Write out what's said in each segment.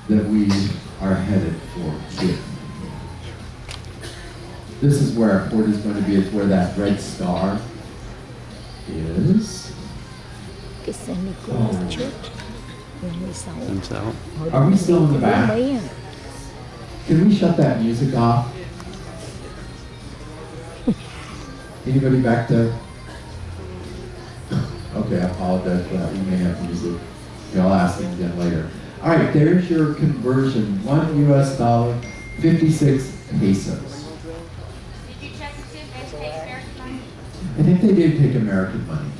that we are headed for here. This is where our port is going to be. It's where that red star is. Cái xe Nicholas Church. Làm sao? Are we still in the back? Can we shut that music off? Anybody back there? Okay, I apologize for that. We may have music. I'll ask them again later. All right, there's your conversion. $1 US, 56 pesos. Did you check to see if they take American money? I think they did take American money.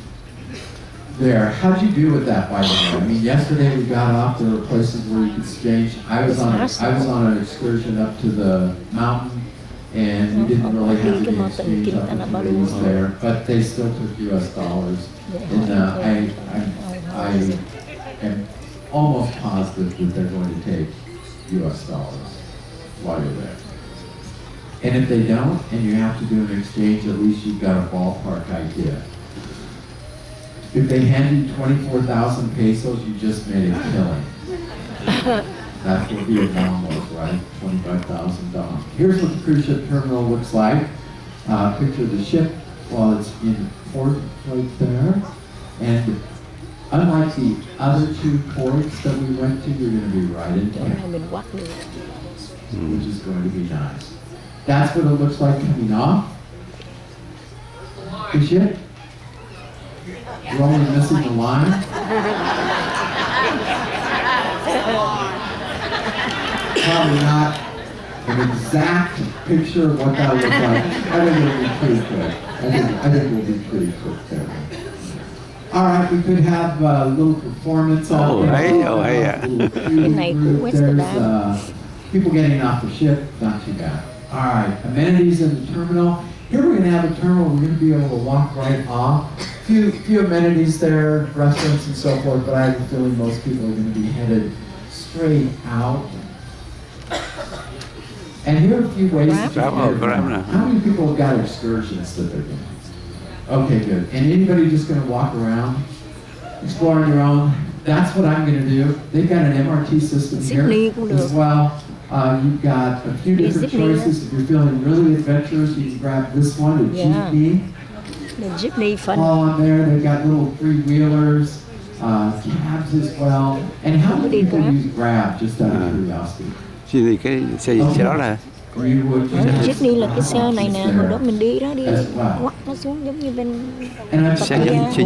There. How'd you do with that, by the way? I mean, yesterday we got off. There were places where you could exchange. I was on an excursion up to the mountain, and we didn't really have any exchange opportunities there, but they still took US dollars. And I am almost positive that they're going to take US dollars while you're there. And if they don't, and you have to do an exchange, at least you've got a ballpark idea. If they hand you 24,000 pesos, you just made a killing. That's what Vietnam was, right? $25,000. Here's what the cruise ship terminal looks like. Picture the ship while it's in port right there. And unlike the other two ports that we went to, you're going to be right in camp, which is going to be nice. That's what it looks like coming off the ship. You're only missing the line. Probably not an exact picture of what that looks like. I think it'll be pretty quick. I think we'll be pretty quick there. All right, we could have a little performance out there. There's people getting off the ship, not too bad. All right, amenities in the terminal. Here we're going to have a terminal we're going to be able to walk right off. Few amenities there, restaurants and so forth, but I have a feeling most people are going to be headed straight out. And here are a few ways to get around. How many people have got excursions that they're doing? Okay, good. And anybody just going to walk around, explore on your own? That's what I'm going to do. They've got an MRT system here as well. You've got a few different choices. If you're feeling really adventurous, you can grab this one, a jeepney. The jeepney fun. All on there, they've got little three-wheelers, cabs as well. And how many people use Grab, just out of curiosity? Thì cái xe đó là Jeepney là cái xe này nè, hồi đó mình đi đó, đi quắt nó xuống giống như bên xe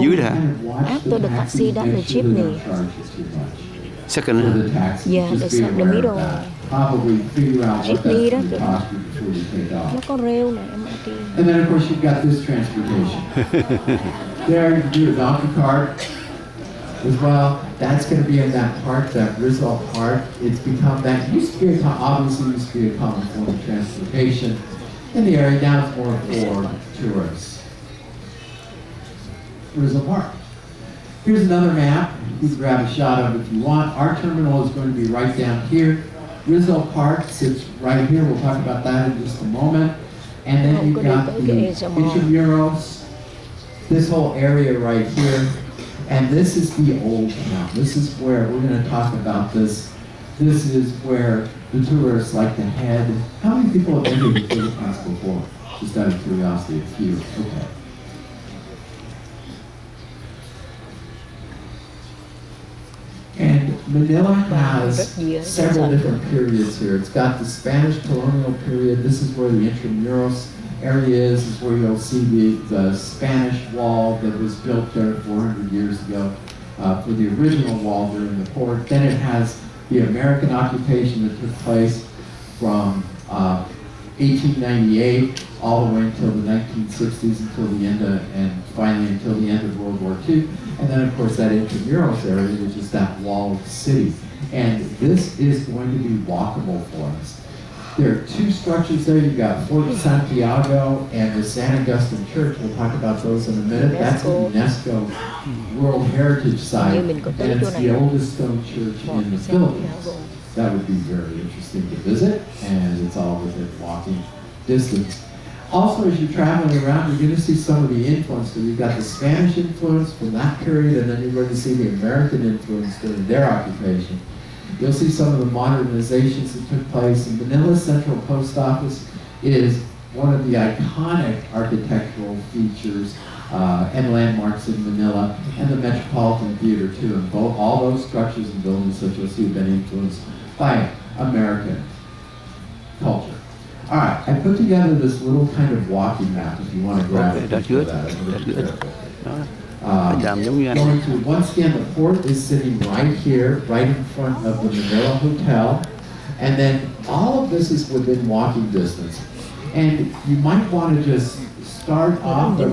dưới hả? After the taxi, đó là Jeepney. Second. Yeah, the middle. Jeepney đó, nó có rêu này, MRT. And then of course you've got this transportation. There you can do a donkey cart as well. That's going to be in that park, that Rizal Park. It's become that used to be obviously used to be a common form of transportation in the area. Now it's more for tourists. Rizal Park. Here's another map. You can grab a shot of it if you want. Our terminal is going to be right down here. Rizal Park sits right here. We'll talk about that in just a moment. And then you've got the intramurals, this whole area right here. And this is the old town. This is where we're going to talk about this. This is where the tourists like to head. How many people have been to the Philippines before? Just out of curiosity, a few. Okay. And Manila has several different periods here. It's got the Spanish colonial period. This is where the intramuros area is where you'll see the Spanish wall that was built there 400 years ago for the original wall during the port. Then it has the American occupation that took place from 1898 all the way until the 1960s, until the end of, and finally until the end of World War II. And then of course that intramuros area, which is that walled city. And this is going to be walkable for us. There are two structures there. You've got Fort Santiago and the San Agustin Church. We'll talk about those in a minute. That's an UNESCO World Heritage Site, and it's the oldest stone church in the Philippines. That would be very interesting to visit, and it's all within walking distance. Also, as you're traveling around, you're going to see some of the influence. So you've got the Spanish influence from that period, and then you're going to see the American influence during their occupation. You'll see some of the modernizations that took place. And Manila Central Post Office is one of the iconic architectural features and landmarks in Manila, and the Metropolitan Theater too. And all those structures and buildings that you'll see have been influenced by American culture. All right, I put together this little kind of walking map if you want to grab Okay, it. that's good. That. That's good. Đó. Làm giống như anh. Going to, once again, the port is sitting right here, right in front of the Manila Hotel. And then all of this is within walking distance. And you might want to just start off at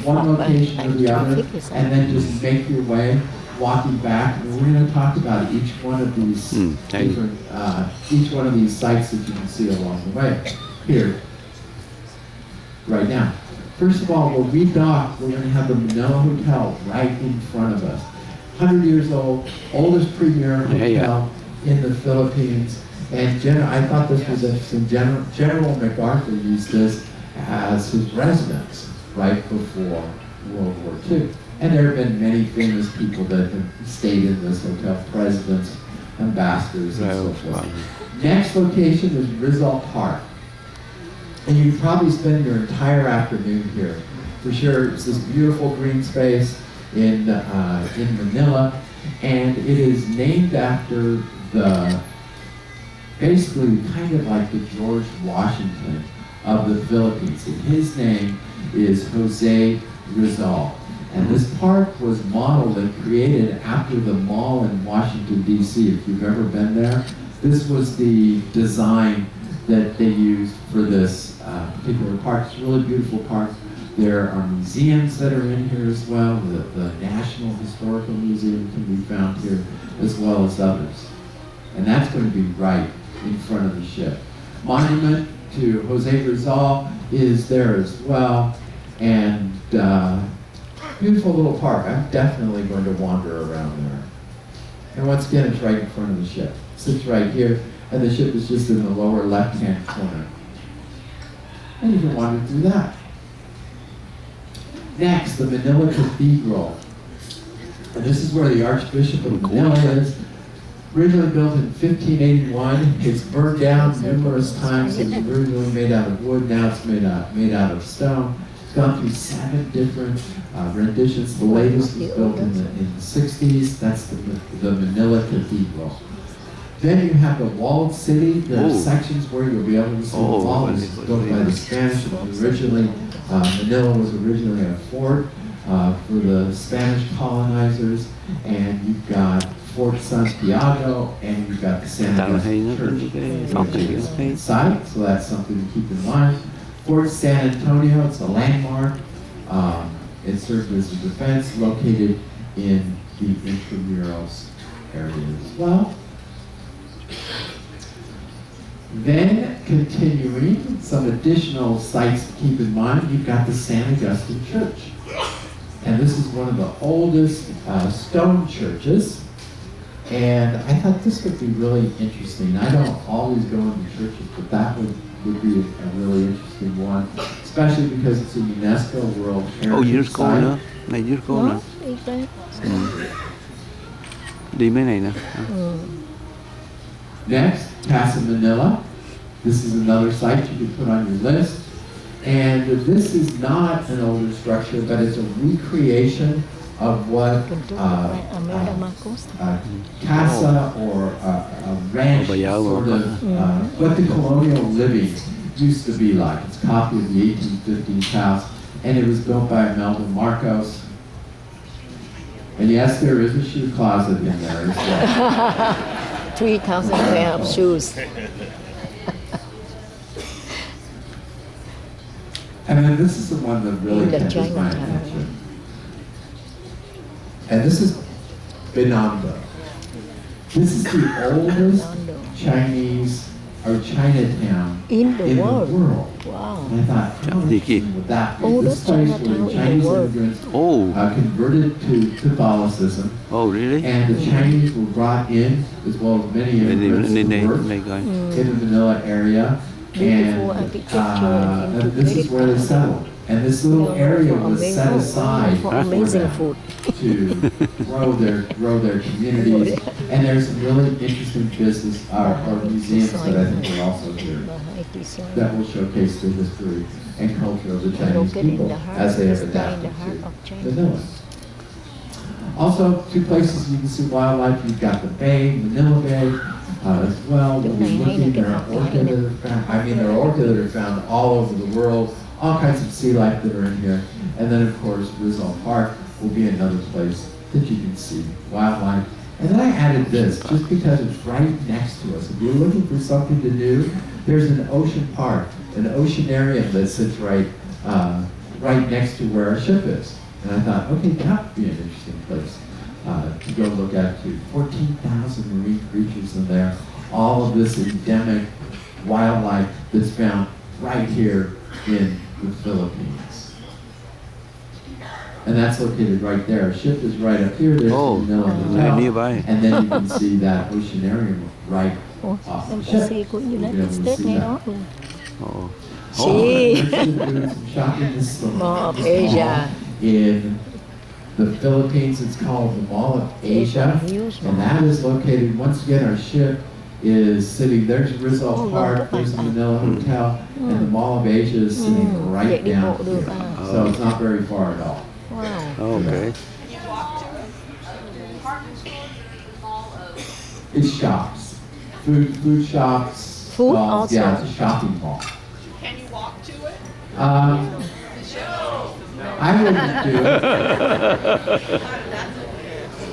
one location or the other, and then just make your way walking back. And we're going to talk about each one of these different, each one of these sites that you can see along the way here, right now. First of all, when we dock, we're going to have the Manila Hotel right in front of us. 100 years old, oldest premier hotel in the Philippines. And I thought this was interesting. General MacArthur used this as his residence right before World War II. And there have been many famous people that have stayed in this hotel, presidents, ambassadors, and so forth. Next location is Rizal Park. And you probably spend your entire afternoon here. For sure, it's this beautiful green space in Manila. And it is named after basically kind of like the George Washington of the Philippines. And his name is Jose Rizal. And this park was modeled and created after the mall in Washington, D.C. If you've ever been there, this was the design that they used for this particular park. It's a really beautiful park. There are museums that are in here as well. The National Historical Museum can be found here, as well as others. And that's going to be right in front of the ship. Monument to Jose Rizal is there as well. And beautiful little park. I'm definitely going to wander around there. And once again, it's right in front of the ship. It sits right here, and the ship is just in the lower left-hand corner. And you can wander through that. Next, the Manila Cathedral. And this is where the Archbishop of Manila is. Originally built in 1581. It's burned down numerous times. It was originally made out of wood. Now it's made out of stone. It's gone through 7 different renditions. The latest was built in the 60s. That's the Manila Cathedral. Then you have the walled city. There are sections where you'll be able to see the wall. It was built by the Spanish. Manila was originally a fort for the Spanish colonizers. And you've got Fort Santiago, and you've got the San Agustin Church site, so that's something to keep in mind. Fort San Antonio, it's a landmark. It served as a defense, located in the Intramuros area as well. Then, continuing, some additional sites to keep in mind, you've got the San Agustin Church. And this is one of the oldest stone churches. And I thought this would be really interesting. I don't always go into churches, but that would be a really interesting one, especially because it's a UNESCO World Heritage Site. Nữa. Này UNESCO nữa. Đi mấy này nè. Next, Casa Manila. This is another site you can put on your list. And this is not an older structure, but it's a recreation of what casa or a ranch sort of, what the colonial living used to be like. It's a copy of the 1850s house, and it was built by Melvin Marcos. And yes, there is a shoe closet in there as well. 3,000 pair of shoes. And then this is the one that really catches my attention. And this is Binondo. This is the oldest Chinese or Chinatown in the world. Wow. And I thought, how interesting would that be? Oldest This place Chinatown where the in the Chinese world. immigrants converted to Catholicism. Oh, really? And the Chinese were brought in, as well as many immigrants to work in the Manila area. And this is where they settled. And this little area was set aside for for amazing them food. to grow their communities. And there's some really interesting business or museums that I think are also here that will showcase the history and culture of the Chinese people as they have adapted to Manila. Also, two places you can see wildlife. You've got the bay, Manila Bay, as well. We'll be looking. There are orchids that are found. I mean, there are orchids that are found all over the world. All kinds of sea life that are in here. And then, of course, Rizal Park will be another place that you can see wildlife. And then I added this, just because it's right next to us. If you're looking for something to do, there's an ocean park, an oceanarium that sits right next to where our ship is. And I thought, okay, that would be an interesting place to go look at too. 14,000 marine creatures in there. All of this endemic wildlife that's found right here in the Philippines. And that's located right there. Our ship is right up here. There's Manila, nearby. and then you can see that oceanarium right off the ship. Embassy của You'll be able United to States see ngay that. đó luôn. Oh. See, Doing some shopping this summer. Mall of Asia. In the Philippines, it's called the Mall of Asia, and that is located, once again, our ship is sitting, there's Rizal Park, there's the Manila Hotel, and the Mall of Asia is sitting right down here. So it's not very far at all. Wow. Okay. You walk to it. Department stores or the mall of. It's shops, food shops, Food malls. also. Yeah, it's a shopping mall. Can you walk to it? I wouldn't do it.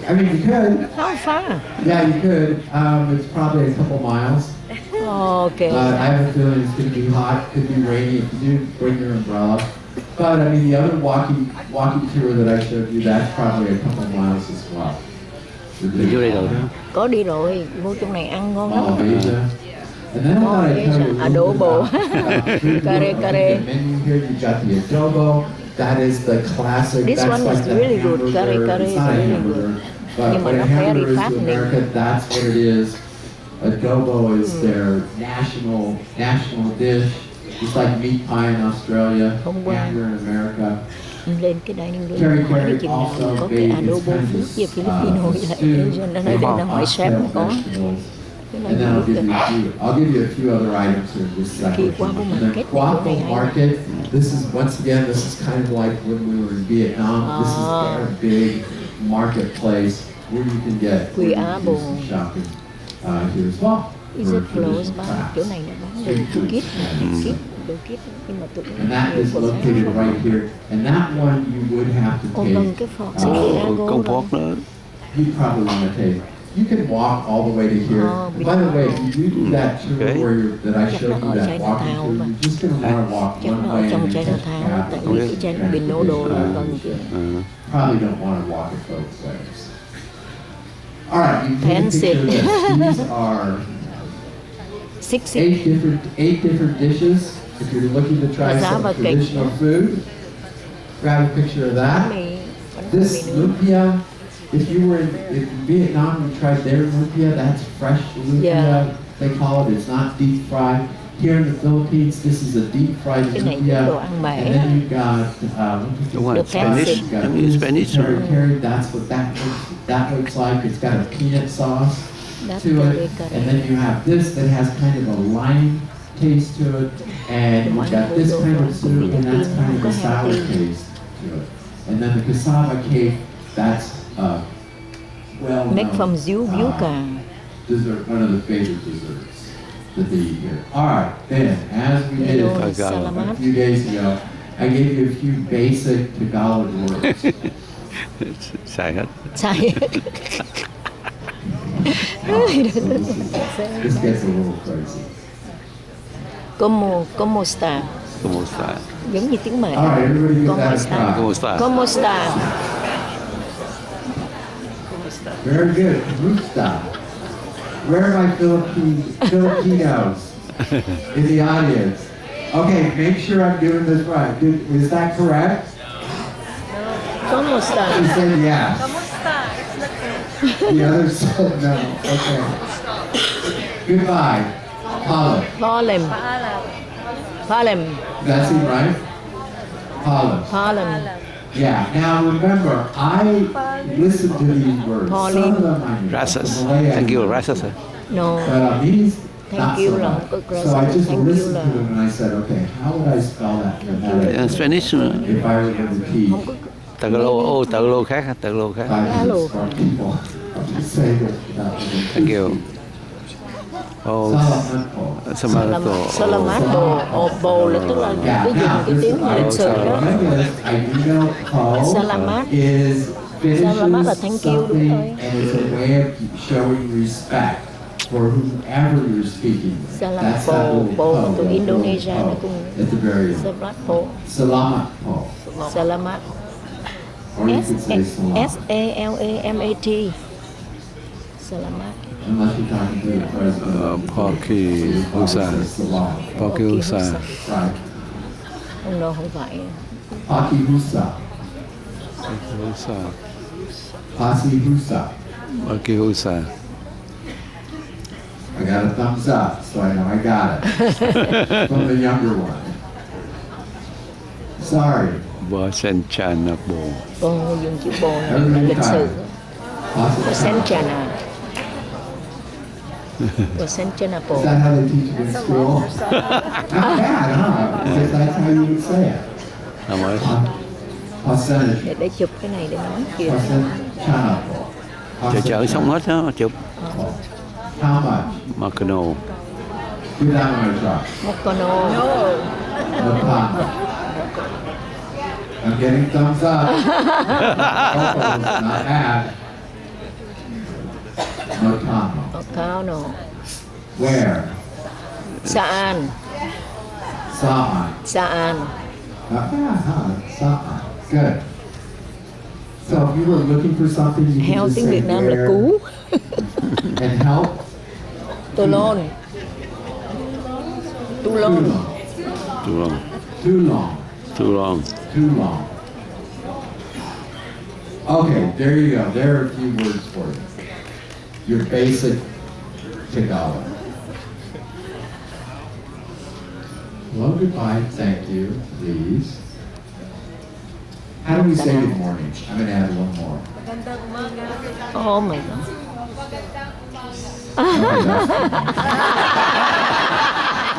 I mean, you could. How far? Yeah, you could. It's probably a couple miles. Okay. But I have a feeling it's going to be hot, could be rainy. If you do, bring your umbrella. But I mean, the other walking tour that I showed you, that's probably a couple miles as well. Đi vô đây rồi. Có đi rồi, vô trong này ăn ngon All of lắm. Asia. And then I thought I'd tell you a little Adobo. bit about food. Kare, kare. The menu here, you've got the adobo. That is the classic. This that's one like is the really good. Kare, hamburger. kare It's is not a really hamburger, good. but Nhưng mà what a nó hamburger very is to fattening. America, that's what it is. Adobo is their national dish. It's like meat pie in Australia, Hôm qua hamburger in America. lên cái dining room Carry hỏi đi carry chừng nào also có cái made adobo this food gì kind Filipino of với lại stew. Asian. Nó nói They đây call nó hỏi chef oxtail nó có. vegetables. Cái này And then I'll good. I'll give you a few other items here in just a Khi second. qua cái And market then này, chỗ Guapo này hay. Market, this is kind of like when we were in Vietnam. This is their big marketplace where you can do some shopping here as well. Is for it close traditional by? crafts. Chỗ này là bán đồ Street food. đồ kit nhưng mà tụi And that is nhiều quần áo located không? right here. And that one you would have to Ồ, take. vâng, cái phọt sẽ ra Công rồi. phốt nữa. You probably want to take. You can walk all the way to here. Oh, By the way, if you do that tour Okay. that I Chắc showed nó you, ở that Chinatown walking tour, mà. you're just going to want to walk Chắc one nó ở way trong and then catch Chinatown cab. tại vì cái China Bình Nô Đồ là gần kìa. Probably don't want to walk it both ways. All right, you can Fancy. picture this. These are 60. eight different dishes. If you're looking to try Giá some và cake. traditional food, grab a picture of that. Mì, bánh This mì nướng. lumpia, if you were in Vietnam, you tried their lumpia, that's fresh lumpia, Yeah. they call it. It's not deep fried. Here in the Philippines, this is a deep fried Cái này lumpia. đồ ăn mẹ. And then you've got, Đúng rồi, The Spanish. fancy. you've got Spanish. Carry, that's what that looks like. It's got a peanut sauce That's to very it. good. And then you have this that has kind of a lime taste to it. And you've got this kind of soup, and that's kind of a sour taste to it. And then the cassava cake, that's well Make from yuca. dessert, one of the favorite desserts that they eat here. All right, then, as we did Hello, a salamat. few days ago, I gave you a few basic Tagalog words. Xài hết. Sai. This gets a little crazy. Como está? Como está? Giống như tiếng mẹ. All right, everybody give Como that a está? Como try. está? Como está? Very good. Gusta. Where are my Filipinos in the audience? Okay, make sure I'm doing this right. Is that correct? Como está? She said yes. The other said no. Okay. Goodbye. Paula. Harlem. Harlem. That seem right? Holland. Holland. Yeah. Now remember, I listened to these words. Some of them I knew. Gracias. The Malay I Thank you, knew. gracias. No. Vietnamese, Thank not you so là much. không có So I gracias. just Thank you listened là to them and I said, okay, how would I spell that phonetically In Spanish, if I were to repeat không có tự lô khác, tự lô khác. 5 Hello. minutes for people to say that without Thank you. Oh, Salamat po. Salamat. Salamat bồ là tức là Yeah, cái dùng now, cái this tiếng is lịch sử đó. I do know po Salamat. is Salamat là finishes thank you, đúng something rồi. and it's a way of showing respect for whoever you're speaking with. Salamat That's that po, little po po, từ that Indonesia little nó po cũng at the very end. Salamat po. Salamat po. Salamat. Or you could say salamat. S-A-L-A-M-A-T. Salamat. Unless you're talking to the president. Paki You probably Husa. say salamat. Paki Husa. Right. Không đâu, không phải. Paki Husa. Husa. Pasi Husa. Paki Husa. I got a thumbs up, so I know I got it. From the younger one. Sorry. Bờ sen chan na bồ. Bồ, dùng chữ bồ là Every lịch sử. time. Pasi Senchana. Bồ Senchana bồ. Is that how they teach it in school? Not bad, huh? Because that's how you would say it. How much? Percentage. Để chụp cái này để nói chuyện. Chờ chở xong hết á, chụp. How much? Macano. Give that one a try. Mokono. No problem. I'm getting thumbs up. Oh, not bad. No combo. Mokono. Where? Saan. Saan. Saan. Not bad, huh? Saan. Good. So if you were looking for something, you Heo could just tiếng say Việt Nam là where cú. and help. Toulon. Too Toulon. long. Too long. Too long. Too long. Too long. Okay, there you go. There are a few words for you. Your basic Tagalog. Hello, goodbye, thank you, please. How do we say good morning? I'm going to add one more. Oh my God. Okay,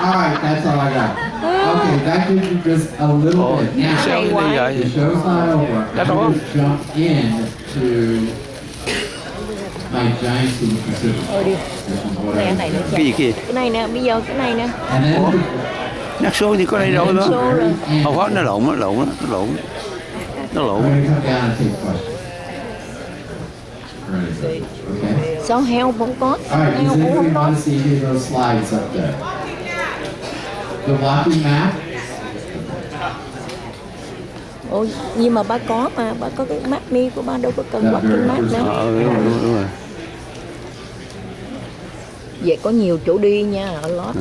all right, that's all I got. Okay, that gives you just a little bit. Now, Sao đi the vậy? show's not over. That's I'm all. going to jump into my giant in the Pacific. Thôi đi. This is what Cái I này nữa do. Cái gì kia? Cái này nè, bây giờ cái này nè. And then Nhắc số thì có đây đâu đó. Số rồi. Không có, nó lộn, nó lộn, nó lộn. Nó we're lộn. going to come down and take questions. Ready? Okay. Sao heo vẫn có? All right, Heo does cũng anybody không có. want to see any of those slides up there? The walking map? Ôi, nhưng mà ba có mà, ba có cái map mi của ba đâu có cần bắt cái map nữa. Đúng rồi. Vậy có nhiều chỗ đi nha, ở lót.